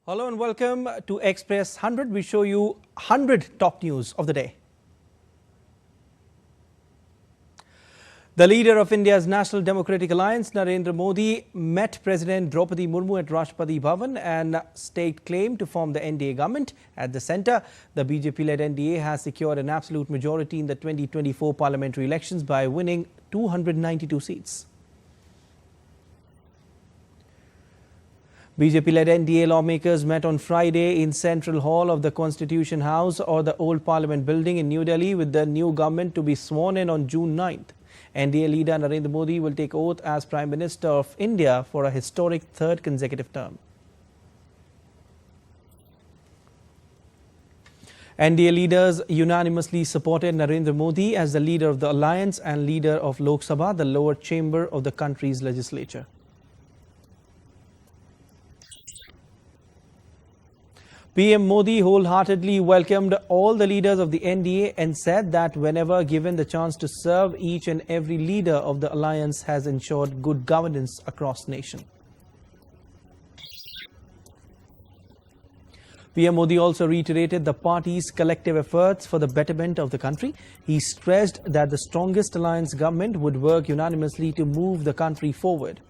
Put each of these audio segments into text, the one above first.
Hello and welcome to Express 100. We show you 100 top news of the day. The leader of India's National Democratic Alliance, Narendra Modi, met President Draupadi Murmu at Rashtrapati Bhavan and staked claim to form the NDA government. At the centre, the BJP-led NDA has secured an absolute majority in the 2024 parliamentary elections by winning 292 seats. BJP-led NDA lawmakers met on Friday in Central Hall of the Constitution House or the Old Parliament Building in New Delhi with the new government to be sworn in on June 9th. NDA leader Narendra Modi will take oath as Prime Minister of India for a historic third consecutive term. NDA leaders unanimously supported Narendra Modi as the leader of the alliance and leader of Lok Sabha, the lower chamber of the country's legislature. PM Modi wholeheartedly welcomed all the leaders of the NDA and said that whenever given the chance to serve, each and every leader of the alliance has ensured good governance across the nation. PM Modi also reiterated the party's collective efforts for the betterment of the country. He stressed that the strongest alliance government would work unanimously to move the country forward.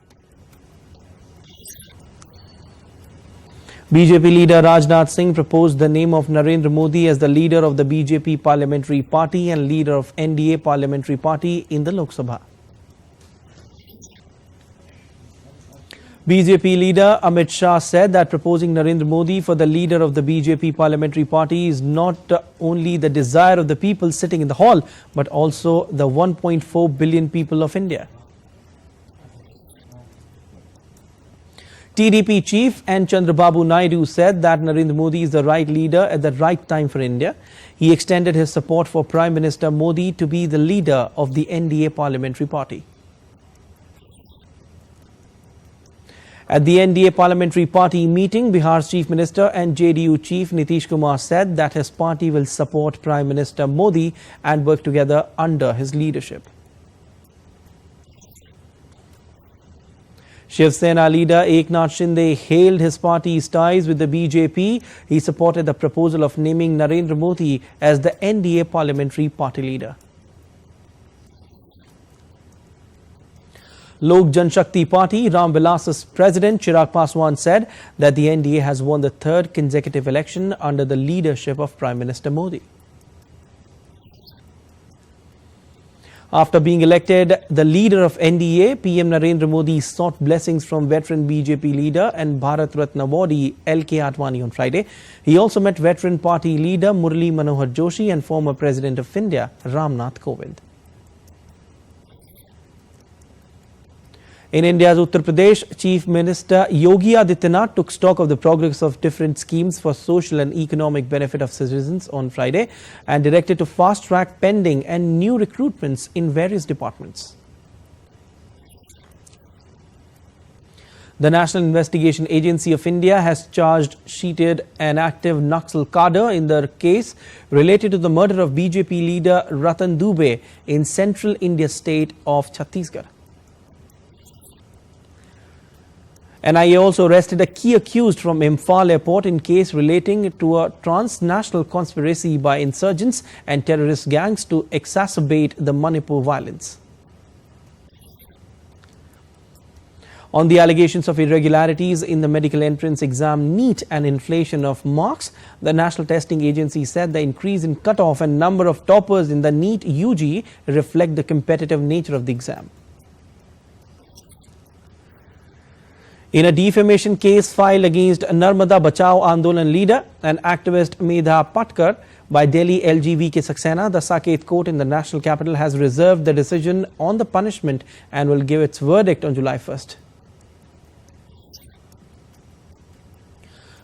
BJP leader Rajnath Singh proposed the name of Narendra Modi as the leader of the BJP Parliamentary Party and leader of NDA Parliamentary Party in the Lok Sabha. BJP leader Amit Shah said that proposing Narendra Modi for the leader of the BJP Parliamentary Party is not only the desire of the people sitting in the hall, but also the 1.4 billion people of India. TDP chief N. Chandrababu Naidu said that Narendra Modi is the right leader at the right time for India. He extended his support for Prime Minister Modi to be the leader of the NDA Parliamentary Party. At the NDA Parliamentary Party meeting, Bihar's Chief Minister and JDU Chief Nitish Kumar said that his party will support Prime Minister Modi and work together under his leadership. Shiv Sena leader Eknath Shinde hailed his party's ties with the BJP. He supported the proposal of naming Narendra Modi as the NDA parliamentary party leader. Lok Janshakti Party Ram Vilas's president Chirag Paswan said that the NDA has won the third consecutive election under the leadership of Prime Minister Modi. After being elected the leader of NDA, PM Narendra Modi sought blessings from veteran BJP leader and Bharat Ratna awardee LK Advani on Friday. He also met veteran party leader Murli Manohar Joshi and former President of India Ramnath Kovind. In India's Uttar Pradesh, Chief Minister Yogi Adityanath took stock of the progress of different schemes for social and economic benefit of citizens on Friday and directed to fast-track pending and new recruitments in various departments. The National Investigation Agency of India has sheeted an active Naxal cadre in the case related to the murder of BJP leader Ratan Dubey in central India state of Chhattisgarh. NIA also arrested a key accused from Imphal airport in case relating to a transnational conspiracy by insurgents and terrorist gangs to exacerbate the Manipur violence. On the allegations of irregularities in the medical entrance exam NEET and inflation of marks, the National Testing Agency said the increase in cutoff and number of toppers in the NEET UG reflect the competitive nature of the exam. In a defamation case filed against Narmada Bachao Andolan leader and activist Medha Patkar by Delhi LGV K Saxena, the Saket court in the national capital has reserved the decision on the punishment and will give its verdict on July 1st.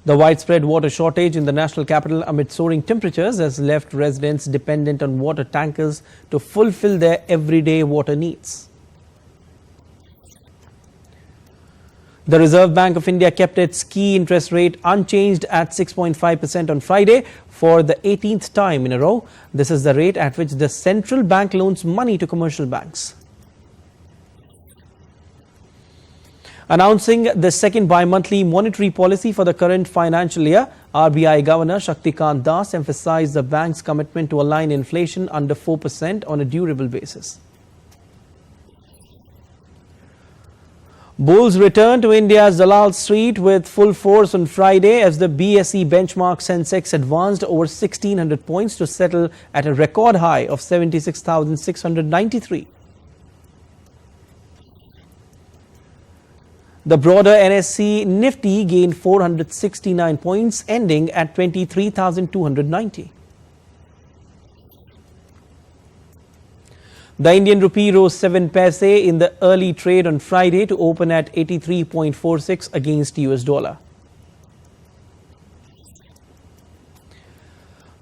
The widespread water shortage in the national capital amid soaring temperatures has left residents dependent on water tankers to fulfill their everyday water needs. The Reserve Bank of India kept its key interest rate unchanged at 6.5% on Friday for the 18th time in a row. This is the rate at which the central bank loans money to commercial banks. Announcing the second bi-monthly monetary policy for the current financial year, RBI Governor Shaktikant Das emphasized the bank's commitment to align inflation under 4% on a durable basis. Bulls returned to India's Dalal Street with full force on Friday as the BSE benchmark Sensex advanced over 1,600 points to settle at a record high of 76,693. The broader NSE Nifty gained 469 points, ending at 23,290. The Indian rupee rose 7 paise in the early trade on Friday to open at 83.46 against US dollar.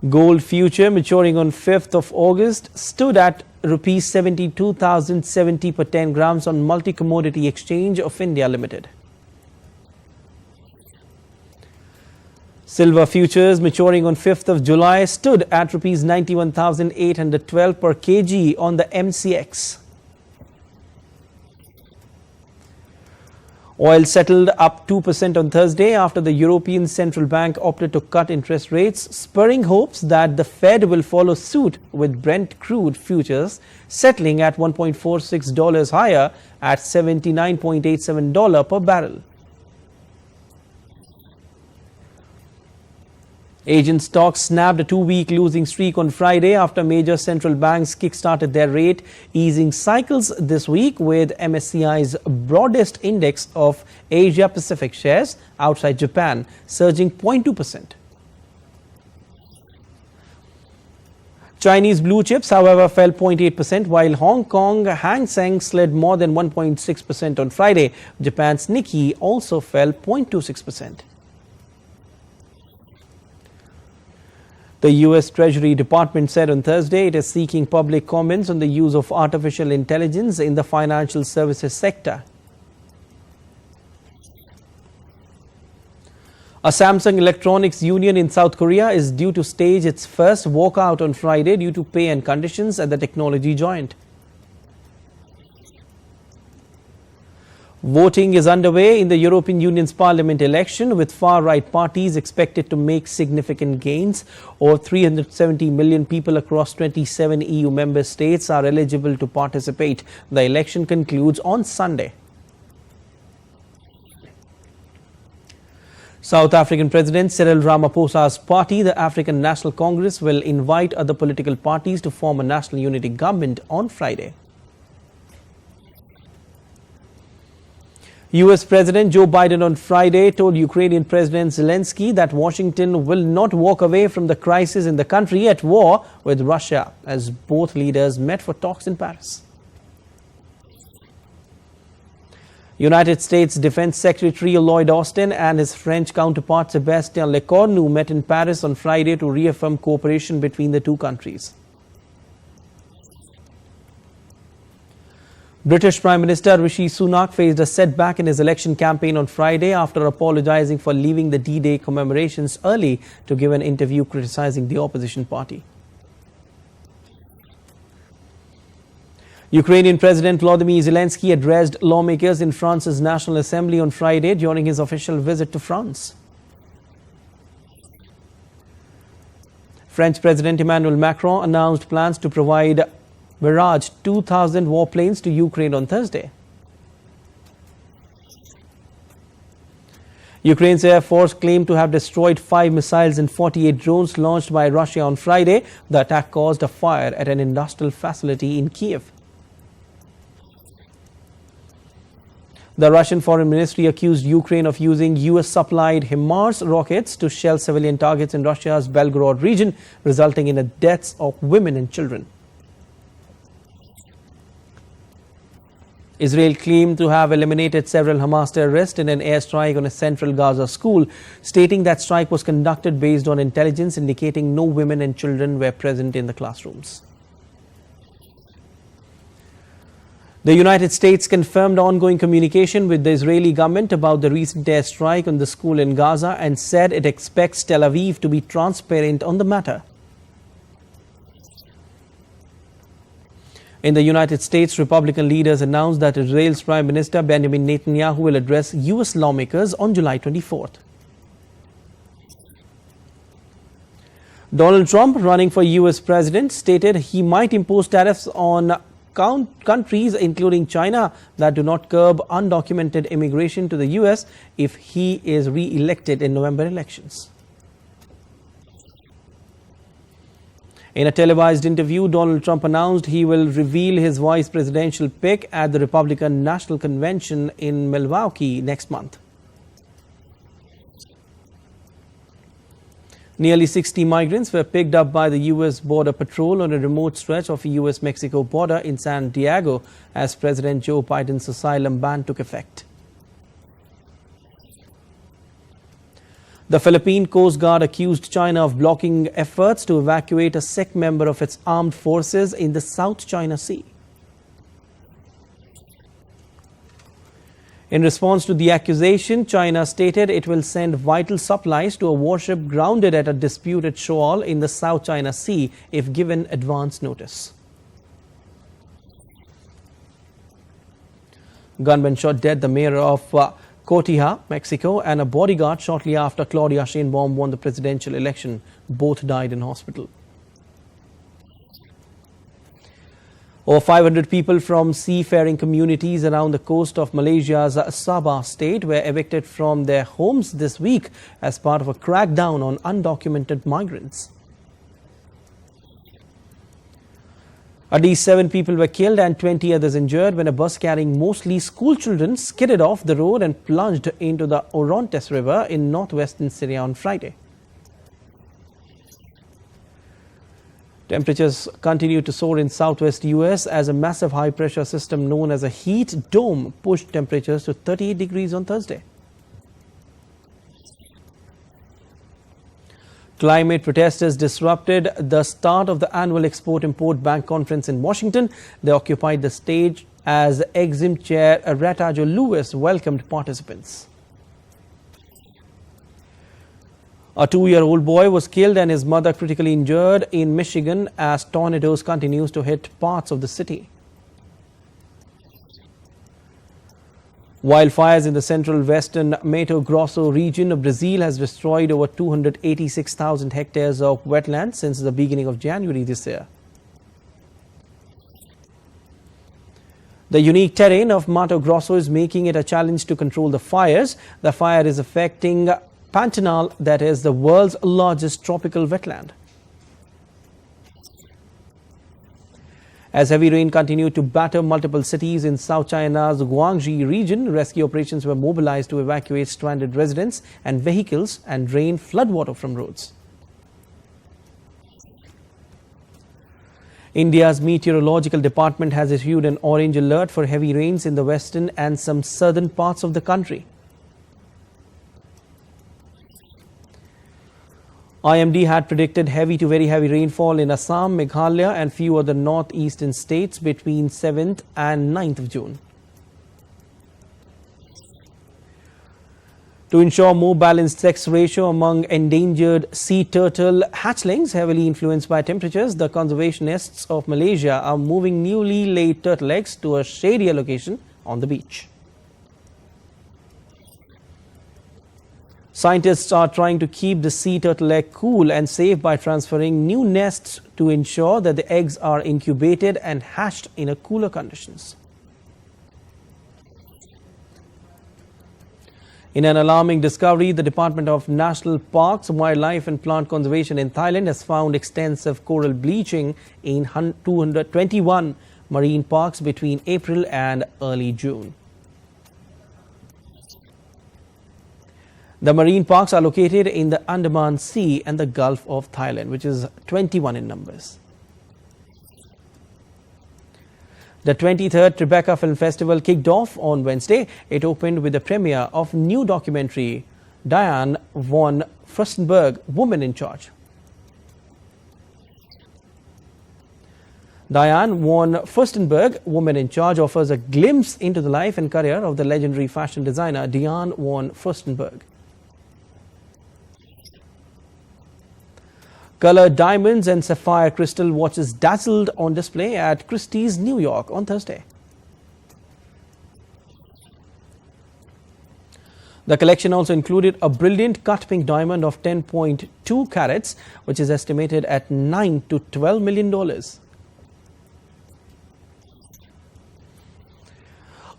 Gold future maturing on 5th of August stood at rupees 72,070 per 10 grams on Multi-Commodity Exchange of India Limited. Silver futures maturing on 5th of July stood at rupees 91,812 per kg on the MCX. Oil settled up 2% on Thursday after the European Central Bank opted to cut interest rates, spurring hopes that the Fed will follow suit, with Brent crude futures settling at $1.46 higher at $79.87 per barrel. Asian stocks snapped a two-week losing streak on Friday after major central banks kick-started their rate easing cycles this week, with MSCI's broadest index of Asia-Pacific shares outside Japan surging 0.2%. Chinese blue chips, however, fell 0.8%, while Hong Kong Hang Seng slid more than 1.6% on Friday. Japan's Nikkei also fell 0.26%. The U.S. Treasury Department said on Thursday it is seeking public comments on the use of artificial intelligence in the financial services sector. A Samsung Electronics union in South Korea is due to stage its first walkout on Friday due to pay and conditions at the technology giant. Voting is underway in the European Union's parliament election, with far-right parties expected to make significant gains. Over 370 million people across 27 EU member states are eligible to participate. The election concludes on Sunday. South African President Cyril Ramaphosa's party, the African National Congress, will invite other political parties to form a national unity government on Friday. U.S. President Joe Biden on Friday told Ukrainian President Zelensky that Washington will not walk away from the crisis in the country at war with Russia, as both leaders met for talks in Paris. United States Defense Secretary Lloyd Austin and his French counterpart Sébastien Lecornu met in Paris on Friday to reaffirm cooperation between the two countries. British Prime Minister Rishi Sunak faced a setback in his election campaign on Friday after apologizing for leaving the D-Day commemorations early to give an interview criticizing the opposition party. Ukrainian President Volodymyr Zelensky addressed lawmakers in France's National Assembly on Friday during his official visit to France. French President Emmanuel Macron announced plans to provide Mirage 2,000 warplanes to Ukraine on Thursday. Ukraine's Air Force claimed to have destroyed 5 missiles and 48 drones launched by Russia on Friday. The attack caused a fire at an industrial facility in Kiev. The Russian Foreign Ministry accused Ukraine of using US-supplied HIMARS rockets to shell civilian targets in Russia's Belgorod region, resulting in the deaths of women and children. Israel claimed to have eliminated several Hamas terrorists in an airstrike on a central Gaza school, stating that strike was conducted based on intelligence indicating no women and children were present in the classrooms. The United States confirmed ongoing communication with the Israeli government about the recent airstrike on the school in Gaza and said it expects Tel Aviv to be transparent on the matter. In the United States, Republican leaders announced that Israel's Prime Minister Benjamin Netanyahu will address U.S. lawmakers on July 24th. Donald Trump, running for U.S. president, stated he might impose tariffs on countries including China that do not curb undocumented immigration to the U.S. if he is re-elected in November elections. In a televised interview, Donald Trump announced he will reveal his vice presidential pick at the Republican National Convention in Milwaukee next month. Nearly 60 migrants were picked up by the U.S. Border Patrol on a remote stretch of the U.S.-Mexico border in San Diego as President Joe Biden's asylum ban took effect. The Philippine Coast Guard accused China of blocking efforts to evacuate a Sikh member of its armed forces in the South China Sea. In response to the accusation, China stated it will send vital supplies to a warship grounded at a disputed shoal in the South China Sea if given advance notice. Gunmen shot dead the mayor of Cotija, Mexico, and a bodyguard shortly after Claudia Sheinbaum won the presidential election. Both died in hospital. Over 500 people from seafaring communities around the coast of Malaysia's Sabah state were evicted from their homes this week as part of a crackdown on undocumented migrants. At least 7 people were killed and 20 others injured when a bus carrying mostly school children skidded off the road and plunged into the Orontes River in northwestern Syria on Friday. Temperatures continue to soar in southwest U.S. as a massive high-pressure system known as a heat dome pushed temperatures to 38 degrees on Thursday. Climate protesters disrupted the start of the annual Export-Import Bank Conference in Washington. They occupied the stage as Exim Chair Ratajo Lewis welcomed participants. A 2-year-old boy was killed and his mother critically injured in Michigan as tornadoes continue to hit parts of the city. Wildfires in the central western Mato Grosso region of Brazil has destroyed over 286,000 hectares of wetlands since the beginning of January this year. The unique terrain of Mato Grosso is making it a challenge to control the fires. The fire is affecting Pantanal, that is the world's largest tropical wetland. As heavy rain continued to batter multiple cities in South China's Guangxi region, rescue operations were mobilized to evacuate stranded residents and vehicles and drain floodwater from roads. India's meteorological department has issued an orange alert for heavy rains in the western and some southern parts of the country. IMD had predicted heavy to very heavy rainfall in Assam, Meghalaya and few other northeastern states between 7th and 9th of June. To ensure more balanced sex ratio among endangered sea turtle hatchlings heavily influenced by temperatures, the conservationists of Malaysia are moving newly laid turtle eggs to a shadier location on the beach. Scientists are trying to keep the sea turtle egg cool and safe by transferring new nests to ensure that the eggs are incubated and hatched in a cooler conditions. In an alarming discovery, the Department of National Parks, Wildlife and Plant Conservation in Thailand has found extensive coral bleaching in 221 marine parks between April and early June. The marine parks are located in the Andaman Sea and the Gulf of Thailand, which is 21 in numbers. The 23rd Tribeca Film Festival kicked off on Wednesday. It opened with the premiere of new documentary Diane von Furstenberg, Woman in Charge. Diane von Furstenberg, Woman in Charge, offers a glimpse into the life and career of the legendary fashion designer Diane von Furstenberg. Colored diamonds and sapphire crystal watches dazzled on display at Christie's, New York on Thursday. The collection also included a brilliant cut pink diamond of 10.2 carats, which is estimated at $9 to $12 million.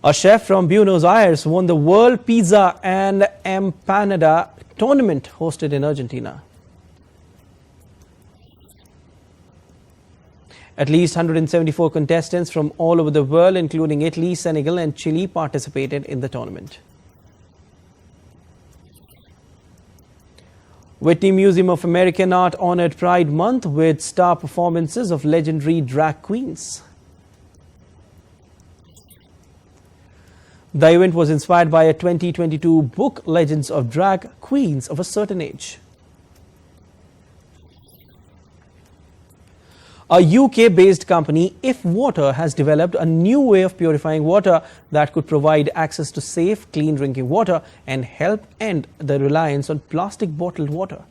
A chef from Buenos Aires won the World Pizza and Empanada tournament hosted in Argentina. At least 174 contestants from all over the world, including Italy, Senegal and Chile, participated in the tournament. Whitney Museum of American Art honored Pride Month with star performances of legendary drag queens. The event was inspired by a 2022 book, Legends of Drag Queens of a Certain Age. A UK-based company, If Water, has developed a new way of purifying water that could provide access to safe, clean drinking water and help end the reliance on plastic bottled water.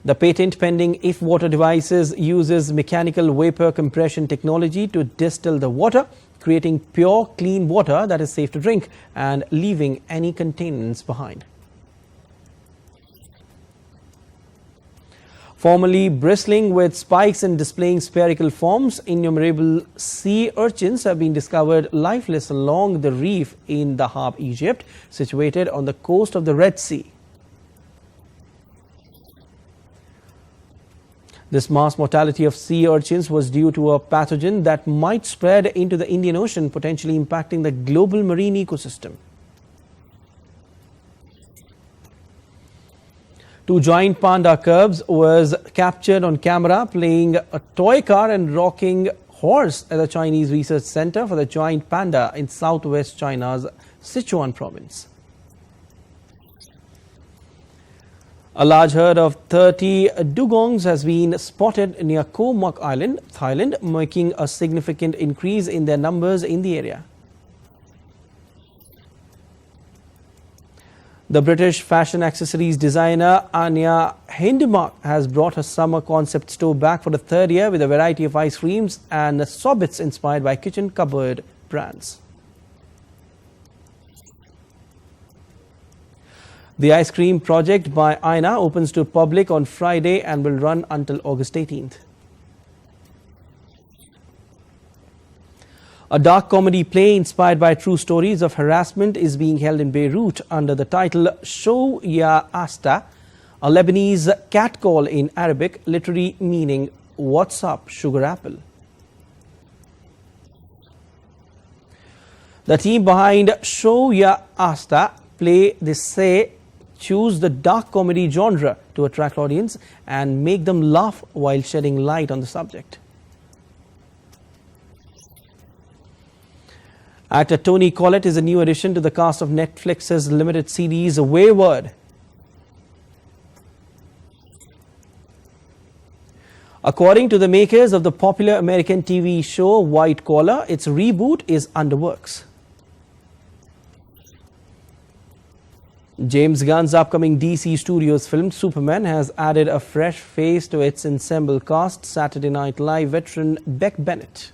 The patent pending If Water devices uses mechanical vapor compression technology to distill the water, creating pure, clean water that is safe to drink and leaving any contaminants behind. Formerly bristling with spikes and displaying spherical forms, innumerable sea urchins have been discovered lifeless along the reef in Dahab, Egypt, situated on the coast of the Red Sea. This mass mortality of sea urchins was due to a pathogen that might spread into the Indian Ocean, potentially impacting the global marine ecosystem. Two giant panda cubs was captured on camera playing a toy car and rocking horse at the Chinese Research Center for the Giant Panda in southwest China's Sichuan province. A large herd of 30 dugongs has been spotted near Koh Mak Island, Thailand, making a significant increase in their numbers in the area. The British fashion accessories designer Anya Hindmark has brought her summer concept store back for the third year with a variety of ice creams and sorbets inspired by kitchen cupboard brands. The ice cream project by Aina opens to public on Friday and will run until August 18th. A dark comedy play inspired by true stories of harassment is being held in Beirut under the title Show Ya Asta, a Lebanese catcall in Arabic, literally meaning "What's up, sugar apple?" The team behind Show Ya Asta play, they say, choose the dark comedy genre to attract audience and make them laugh while shedding light on the subject. Actor Tony Collette is a new addition to the cast of Netflix's limited series Wayward. According to the makers of the popular American TV show White Collar, its reboot is under works. James Gunn's upcoming DC Studios film Superman has added a fresh face to its ensemble cast, Saturday Night Live veteran Beck Bennett.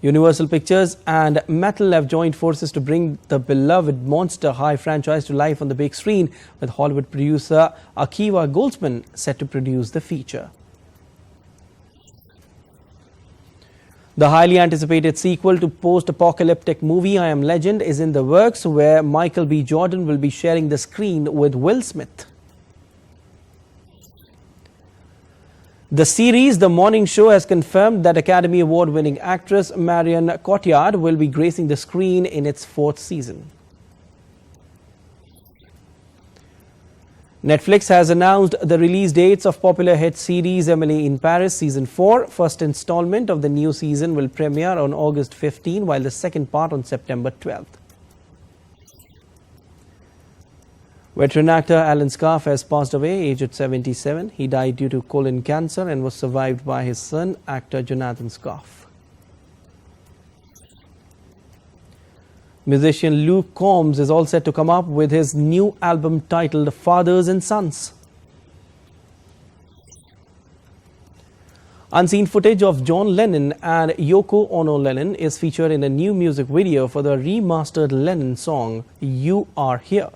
Universal Pictures and Mattel have joined forces to bring the beloved Monster High franchise to life on the big screen, with Hollywood producer Akiva Goldsman set to produce the feature. The highly anticipated sequel to post-apocalyptic movie I Am Legend is in the works, where Michael B. Jordan will be sharing the screen with Will Smith. The series The Morning Show has confirmed that Academy Award-winning actress Marion Cotillard will be gracing the screen in its fourth season. Netflix has announced the release dates of popular hit series Emily in Paris Season 4. First installment of the new season will premiere on August 15, while the second part on September 12th. Veteran actor Alan Scarf has passed away, aged 77. He died due to colon cancer and was survived by his son, actor Jonathan Scarf. Musician Luke Combs is all set to come up with his new album titled Fathers and Sons. Unseen footage of John Lennon and Yoko Ono Lennon is featured in a new music video for the remastered Lennon song, You Are Here.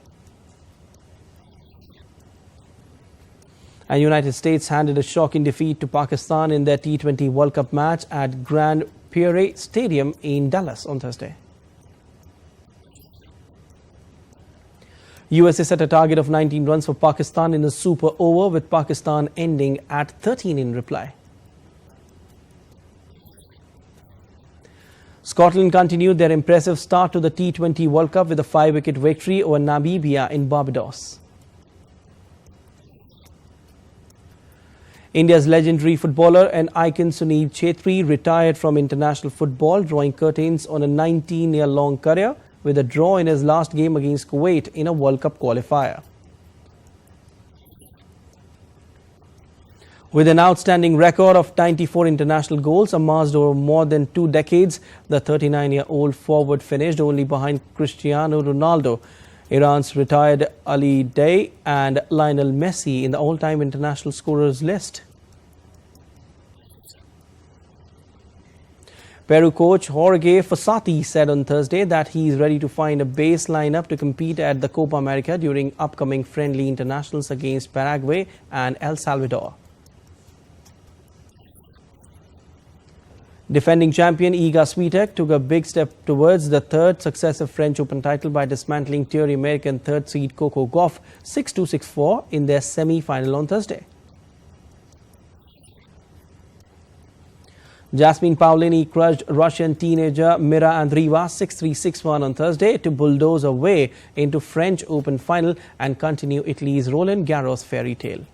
And United States handed a shocking defeat to Pakistan in their T20 World Cup match at Grand Prairie Stadium in Dallas on Thursday. USA set a target of 19 runs for Pakistan in a super over, with Pakistan ending at 13 in reply. Scotland continued their impressive start to the T20 World Cup with a 5-wicket victory over Namibia in Barbados. India's legendary footballer and icon Sunil Chhetri retired from international football, drawing curtains on a 19-year-long career with a draw in his last game against Kuwait in a World Cup qualifier. With an outstanding record of 94 international goals amassed over more than 2 decades, the 39-year-old forward finished only behind Cristiano Ronaldo, Iran's retired Ali Day, and Lionel Messi in the all-time international scorers list. Peru coach Jorge Fossati said on Thursday that he is ready to find a base lineup to compete at the Copa America during upcoming friendly internationals against Paraguay and El Salvador. Defending champion Iga Swiatek took a big step towards the third successive French Open title by dismantling Thierry American third seed Coco Gauff 6-2, 6-4 in their semi-final on Thursday. Jasmine Paolini crushed Russian teenager Mira Andreeva 6-3, 6-1 on Thursday to bulldoze her way into French Open final and continue Italy's Roland Garros fairy tale.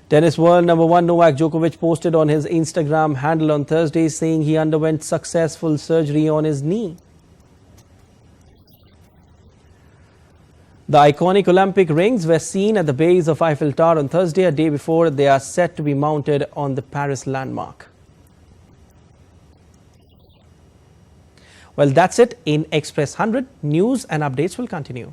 Tennis world number 1 Novak Djokovic posted on his Instagram handle on Thursday saying he underwent successful surgery on his knee. The iconic Olympic rings were seen at the base of Eiffel Tower on Thursday, a day before they are set to be mounted on the Paris landmark. Well, that's it in Express 100. News and updates will continue.